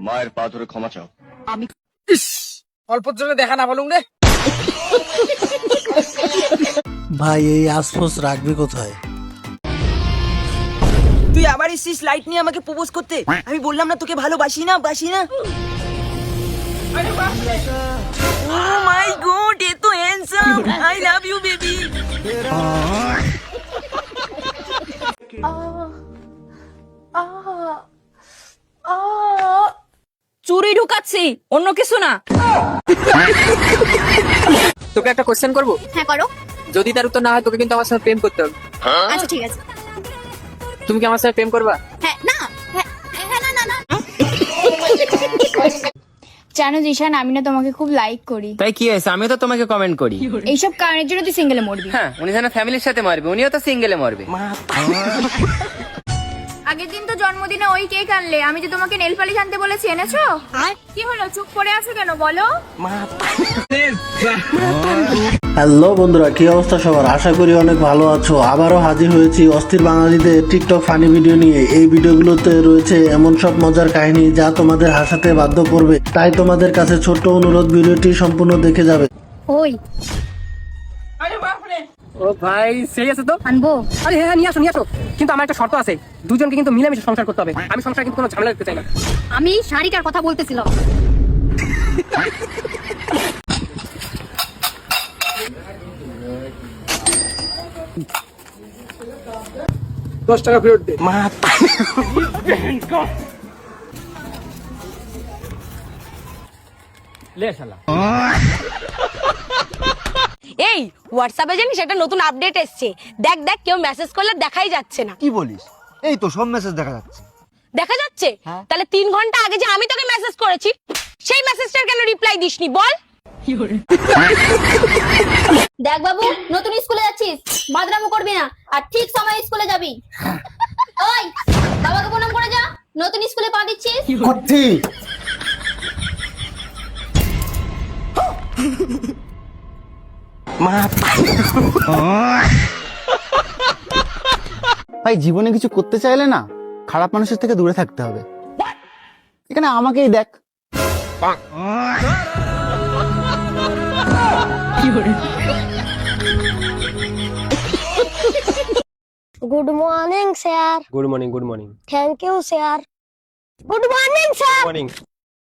মায়ের পা ধরে ক্ষমা চাও। আমি অল্পর জন্য দেখা না বলুন রে। ভাই এই আশফোস রাখবি কোথায়? তুই আবার এসেছিস লাইট নিয়ে আমাকে প্রপোজ করতে। আমি বললাম না তোকে ভালোবাসি না, বাসি না। ও মাই গড, এ তো handsome. I love you baby. চুরি ঢুকাচ্ছি, অন্য কিছু না। তোকে একটা কোশ্চেন করবো? হ্যাঁ করো। যদি তার উত্তর না হয় তোকে কিন্তু আমার সাথে প্রেম করতে হবে। আচ্ছা ঠিক আছে। তুমি কি আমার সাথে প্রেম করবা? হ্যাঁ না হ্যাঁ হ্যাঁ না না না। জানো জিশান, আমি না তোমাকে খুব লাইক করি। তাই কি হয়েছে? আমিও তো তোমাকে কমেন্ট করি। এইসব কারণের জন্য তুই সিঙ্গেলে মরবি। হ্যাঁ, উনি যেন ফ্যামিলির সাথে মরবে, উনিও তো সিঙ্গেলে মরবে। আগের দিন তো জন্মদিনে ওই কেক আনলে, আমি যে তোমাকে নেল পালিশ আনতে বলেছি, এনেছো? কি হলো, চুপ করে আছো কেন বলো? হ্যালো বন্ধুরা, কি অবস্থা সবার? আশা করি অনেক ভালো আছো। আবারও হাজির হয়েছি অস্থির বাঙালিদের টিকটক ফানি ভিডিও নিয়ে। এই ভিডিওগুলোতে রয়েছে এমন সব মজার কাহিনী যা তোমাদের হাসাতে বাধ্য করবে। তাই তোমাদের কাছে ছোট্ট অনুরোধ, ভিডিওটি সম্পূর্ণ দেখে যাবে। ওই ও ভাই, সেই আছে তো? আনবো? আরে হ্যাঁ, নিয়ে আসো নিয়ে আসো। কিন্তু আমার একটা শর্ত আছে, দুজনকে কিন্তু মিলেমিশে সংসার করতে হবে। আমি সংসারে কিন্তু কোনো ঝামেলা করতে চাই না। আমি শাড়িটার কথা বলতেছিলাম। 10 টাকা ফেরত দে। লে শালা। এই হোয়াটসঅ্যাপে জানিস একটা নতুন আপডেট এসছে। দেখ দেখ, কেউ মেসেজ করলে দেখাই যাচ্ছে না। কি বলিস? এই তো সব মেসেজ দেখা যাচ্ছে। দেখা যাচ্ছে? তাহলে 3 ঘন্টা আগে যে আমি তোকে মেসেজ করেছি, সেই মেসেজটার কেন রিপ্লাই দিসনি বল? দেখ বাবু, নতুন স্কুলে যাচ্ছিস, বাদরামো করবি না, আর ঠিক সময় স্কুলে যাবি। ওই বাবাকে প্রণাম করে যা, নতুন স্কুলে পা দিচ্ছিস। করছি। ভাই, জীবনে কিছু করতে চাইলে না খারাপ মানুষের থেকে দূরে থাকতে হবে। এখানে আমাকেই দেখ। Good morning sir. Good morning, good morning. Thank you sir. Good morning sir. Morning.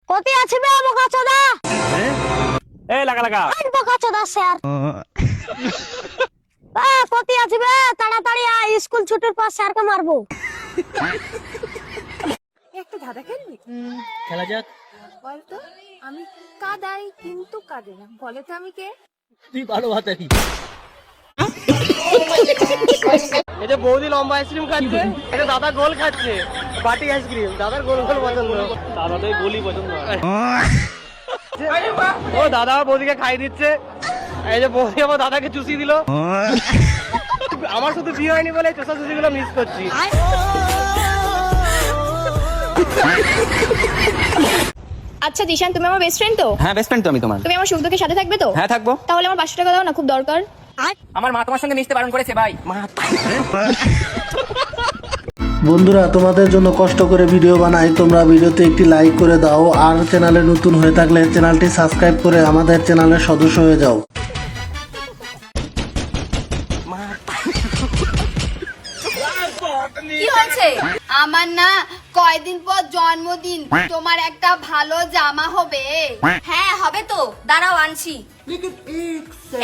কোথায় আছে বে বোকাচোদা? এই লাগা লাগা। আই বোকাচোদা স্যার। কোথায় আছে বে? তাড়াতাড়ি আয়, স্কুল ছুটির পর স্যারকে মারবো। একটা ধাঁধা খেলবি? খেলা যাক। বলতো, আমি কাদাই কিন্তু কাঁদে না, বলে তো আমি কে? তুই ভালো বাতাবি। এই যে বৌদি লম্বা আইসক্রিম খাচ্ছে, এটা দাদা গোল খাচ্ছে। বাটি আইসক্রিম, দাদার গোল গোল পছন্দ। দাদা তো গোলই পছন্দ। ও দাদা বৌদিকে খাই দিচ্ছে। এই যে বৌদি আমার দাদাকে চুষি দিল। আমার শুধু বিয়ে হয়নি বলে চুষা চুষি গুলো মিস করছি। আচ্ছা জিশান, তুমি আমার বেস্ট ফ্রেন্ড তো? হ্যাঁ, বেস্ট ফ্রেন্ড তো আমি তোমার। তুমি আমার সুখ দুঃখের সাথে থাকবে তো? হ্যাঁ, থাকবো। তাহলে আমার 500 টাকা দাও না, খুব দরকার। আমার মা তোমার সঙ্গে মিশতে বারণ করেছে ভাই। বন্ধুরা, তোমাদের জন্য কষ্ট করে ভিডিও বানাই, তোমরা ভিডিওতে একটি লাইক করে দাও। আর চ্যানেলে নতুন হয়ে থাকলে চ্যানেলটি সাবস্ক্রাইব করে আমাদের চ্যানেলের সদস্য হয়ে যাও। কি হয়েছে? আমার না কয়দিন পর জন্মদিন, তোমার একটা ভালো জামা হবে। হ্যাঁ হবে তো, দাঁড়াও আনছি।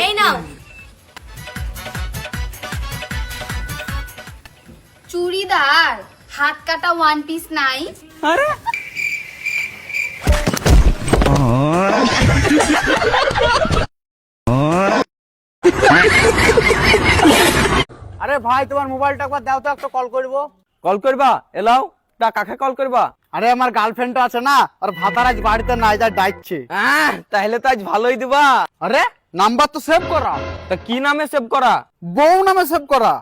এই নাও। চুড়িদার, হাত কাটা ওয়ান পিস নাই? আরে ভাই, তোমার মোবাইলটা একবার দাও তো, একটা কল করবো। কল করবা? এলাও তা কাকে কল করবা? আরে আমার গার্লফ্রেন্ড আছে না, আর ভাতার আজ বাড়িতে নাই, যা ডাকছে। তাহলে তো আজ ভালোই দিবা। আরে নাম্বার তো সেভ করা। তা কি নামে সেভ করা? বউ নামে সেভ করা।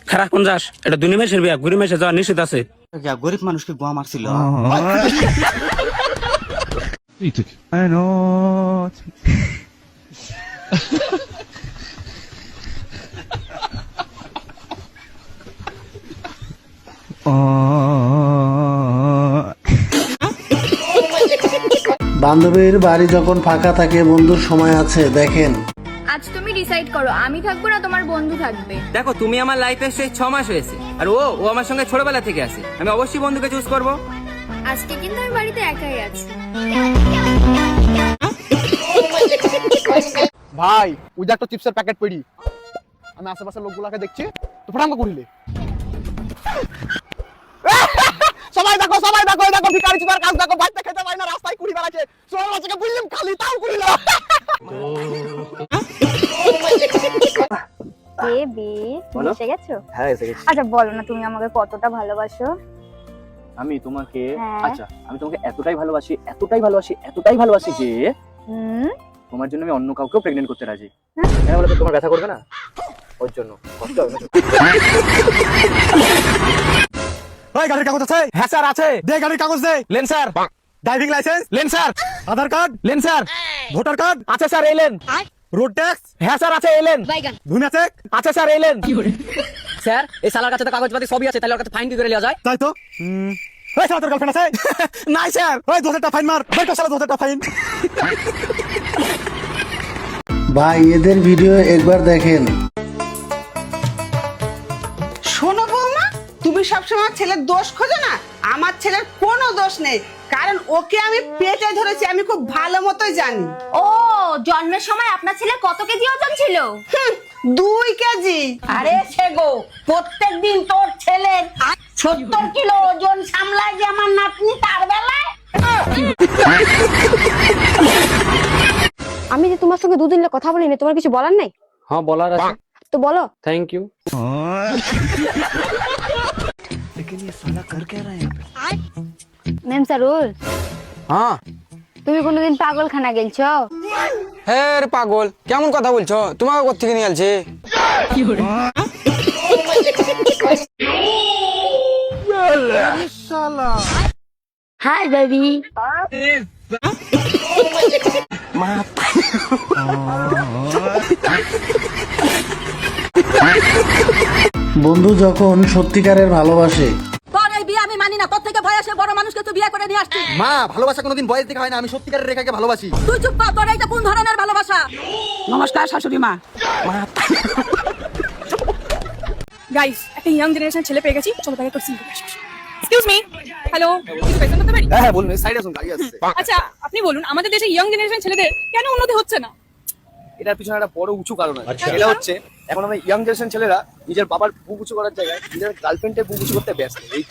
খারাপ কোন যাস? এটা 2 মাসের বিয়া, 2 মাসে যাওয়া নিষেধ আছে। গরিব মানুষকে গোয়া মারছিল। I know. বান্ধবীর বাড়ি যখন ফাঁকা থাকে, বন্ধুর সময় আছে। দেখেন, আজ তুমি ডিসাইড করো, আমি থাকবো না তোমার বন্ধু থাকবে। দেখো তুমি আমার লাইফে এসে 6 মাস হয়েছে, আর ও আমার সঙ্গে ছোটবেলা থেকে আছে। আমি অবশ্যই বন্ধুকে চুজ করব। আজকে কিন্তু আমি বাড়িতে একাই আছি। ভাই ওই যে একটা চিপসের প্যাকেট পড়ি, আমি আশেপাশের লোকগুলাকে দেখছি তো ফটাঙ্গ করিলে সবাই দেখো এই দেখো ভিখারি চুদার কাজ দেখো, বাইতে খেতে পায় না, রাস্তায় কুড়ি বেড়াচ্ছে, সবাই বাচ্চাকে বললাম খালি তাও কুড়ি না। বেবি এসে গেছো? হ্যাঁ এসে গেছি। আচ্ছা বলো না তুমি আমাকে কতটা ভালোবাসো? আমি তোমাকে হ্যাঁ। আচ্ছা আমি তোমাকে এতটাই ভালোবাসি যে তোমার জন্য আমি অন্য কাউকেও প্রেগন্যান্ট করতে রাজি। কেন বলো তো, তোমার ব্যথা করবে না? ওর জন্য কষ্ট হবে না। ওই গাড়ির কাগজ আছে? হ্যাঁ স্যার আছে। দে গাড়ির কাগজ দে। লেন স্যার। Driving licence? লেন স্যার। আধার কার্ড? লেন স্যার। Voter card? আছে স্যার, এলেন। Road tax? হ্যাঁ স্যার আছে, এলেন। ধুনা চেক? আছে স্যার, এলেন। স্যার এই শালার কাছে তো কাগজপাতি সবই আছে, তাহলে ওর কাছে ফাইন কি করে নেওয়া যায়? তাই তো। ওই স্যার তোর গার্লফ্রেন্ড আছে? নাই স্যার। ওই 2000 টাকা ফাইন মার। বের কর শালা 2000 টাকা ফাইন। ভাই এদের ভিডিও একবার দেখেন। শোনো বৌমা, তুমি সবসময় ছেলের দোষ খোঁজো না। আমার ছেলের কোনো দোষ নেই, কারণ ওকে আমি পেটে ধরেছি, আমি খুব ভালো মতোই জানি। ও জন্মের সময় আপনার ছেলে কত কেজি ওজন ছিল? 2 কেজি। আরে সে গো, প্রত্যেকদিন তোর ছেলের 70 কিলো ওজন সামলায় যে আমার নাতনি, তার বেলায় আমি যে তোমার সঙ্গে দুদিন কথা বলিনি, তোমার কিছু বলার নাই? হ্যাঁ বলার আছে, তো বলো। Thank you. ম্যাম সারুল, হ্যাঁ তুমি কোনোদিন পাগলখানা গেলছো? হ্যাঁ রে পাগল, কেমন কথা বলছো? তোমাকে কোত্থেকে নিয়ে আসছে? Hi baby. বন্ধু যখন সত্যিকারের ভালোবাসে, তোর এই বিয়ে আমি মানি না। তোর থেকে ভয় আসে, বড় মানুষকে তুই বিয়ে করে নিয়ে আসছিস। মা, ভালোবাসা কোনোদিন বয়স দেখে হয় না। আমি সত্যিকারের রেখাকে ভালোবাসি। তুই চুপ কর, তোর এইটা কোন ধরনের ভালোবাসা? নমস্কার শাশুড়ি মা। গাইস একটা ইয়াং জেনারেশন ছেলে পেয়ে গেছি, চলো তাকে করছি। এক্সকিউজ মি, হ্যালো, কিছু পেছন করতে পারি? হ্যাঁ বলুন, সাইডে আসুন, গাড়ি আসছে। আচ্ছা আপনি বলুন, আমাদের দেশে ইয়াং জেনারেশন ছেলেদের কেন উন্নতি হচ্ছে না? এটার পিছনে একটা বড় উঁচু কারণ আছে। সেটা হচ্ছে এখন আমরা ইয়াং জেনারেশন ছেলেরা নিজের বাবার বুক উঁচু করার জায়গায় নিজের গার্লফ্রেন্ডের বুক উঁচু করতে ব্যস্ত। এই